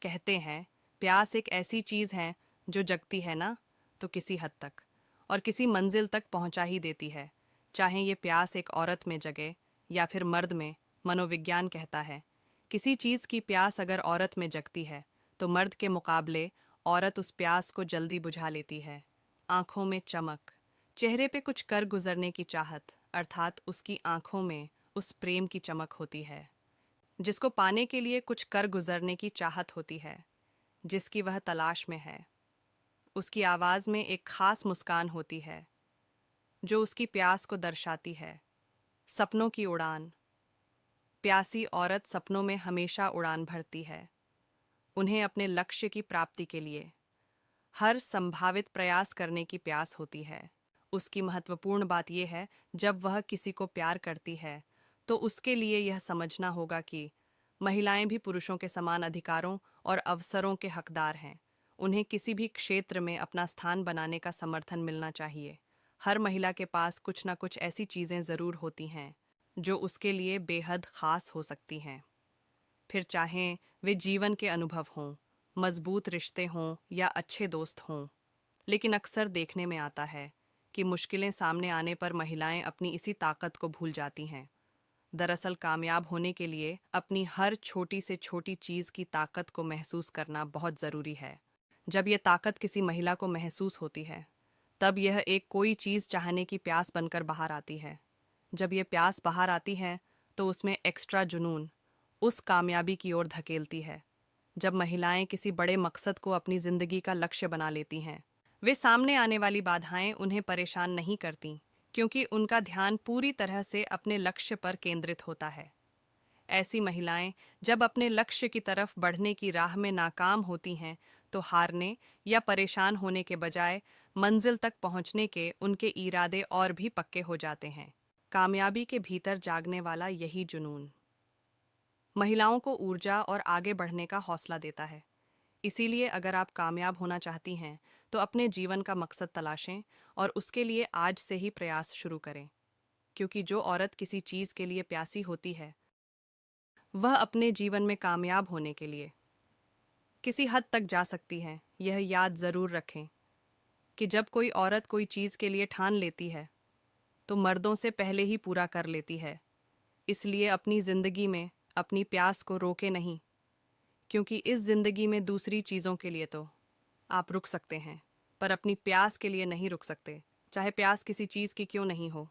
कहते हैं प्यास एक ऐसी चीज़ है जो जगती है ना, तो किसी हद तक और किसी मंजिल तक पहुंचा ही देती है। चाहे ये प्यास एक औरत में जगे या फिर मर्द में, मनोविज्ञान कहता है किसी चीज़ की प्यास अगर औरत में जगती है तो मर्द के मुकाबले औरत उस प्यास को जल्दी बुझा लेती है। आंखों में चमक, चेहरे पे कुछ कर गुजरने की चाहत, अर्थात उसकी आंखों में उस प्रेम की चमक होती है जिसको पाने के लिए कुछ कर गुजरने की चाहत होती है, जिसकी वह तलाश में है। उसकी आवाज़ में एक खास मुस्कान होती है जो उसकी प्यास को दर्शाती है। सपनों की उड़ान, प्यासी औरत सपनों में हमेशा उड़ान भरती है, उन्हें अपने लक्ष्य की प्राप्ति के लिए हर संभावित प्रयास करने की प्यास होती है। उसकी महत्वपूर्ण बात यह है, जब वह किसी को प्यार करती है तो उसके लिए यह समझना होगा कि महिलाएं भी पुरुषों के समान अधिकारों और अवसरों के हकदार हैं। उन्हें किसी भी क्षेत्र में अपना स्थान बनाने का समर्थन मिलना चाहिए। हर महिला के पास कुछ ना कुछ ऐसी चीज़ें ज़रूर होती हैं जो उसके लिए बेहद ख़ास हो सकती हैं। फिर चाहें वे जीवन के अनुभव हों, मजबूत रिश्ते हों या अच्छे दोस्त हों। लेकिन अक्सर देखने में आता है कि मुश्किलें सामने आने पर महिलाएं अपनी इसी ताकत को भूल जाती हैं। दरअसल कामयाब होने के लिए अपनी हर छोटी से छोटी चीज़ की ताकत को महसूस करना बहुत ज़रूरी है। जब यह ताकत किसी महिला को महसूस होती है, तब यह एक कोई चीज़ चाहने की प्यास बनकर बाहर आती है। जब यह प्यास बाहर आती है तो उसमें एक्स्ट्रा जुनून उस कामयाबी की ओर धकेलती है। जब महिलाएं किसी बड़े मकसद को अपनी जिंदगी का लक्ष्य बना लेती हैं, वे सामने आने वाली बाधाएं उन्हें परेशान नहीं करती, क्योंकि उनका ध्यान पूरी तरह से अपने लक्ष्य पर केंद्रित होता है। ऐसी महिलाएं जब अपने लक्ष्य की तरफ बढ़ने की राह में नाकाम होती हैं, तो हारने या परेशान होने के बजाय मंजिल तक पहुंचने के उनके इरादे और भी पक्के हो जाते हैं। कामयाबी के भीतर जागने वाला यही जुनून महिलाओं को ऊर्जा और आगे बढ़ने का हौसला देता है। इसीलिए अगर आप कामयाब होना चाहती हैं तो अपने जीवन का मकसद तलाशें और उसके लिए आज से ही प्रयास शुरू करें, क्योंकि जो औरत किसी चीज़ के लिए प्यासी होती है वह अपने जीवन में कामयाब होने के लिए किसी हद तक जा सकती है। यह याद ज़रूर रखें कि जब कोई औरत कोई चीज़ के लिए ठान लेती है तो मर्दों से पहले ही पूरा कर लेती है। इसलिए अपनी ज़िंदगी में अपनी प्यास को रोके नहीं, क्योंकि इस ज़िंदगी में दूसरी चीज़ों के लिए तो आप रुक सकते हैं, पर अपनी प्यास के लिए नहीं रुक सकते, चाहे प्यास किसी चीज़ की क्यों नहीं हो।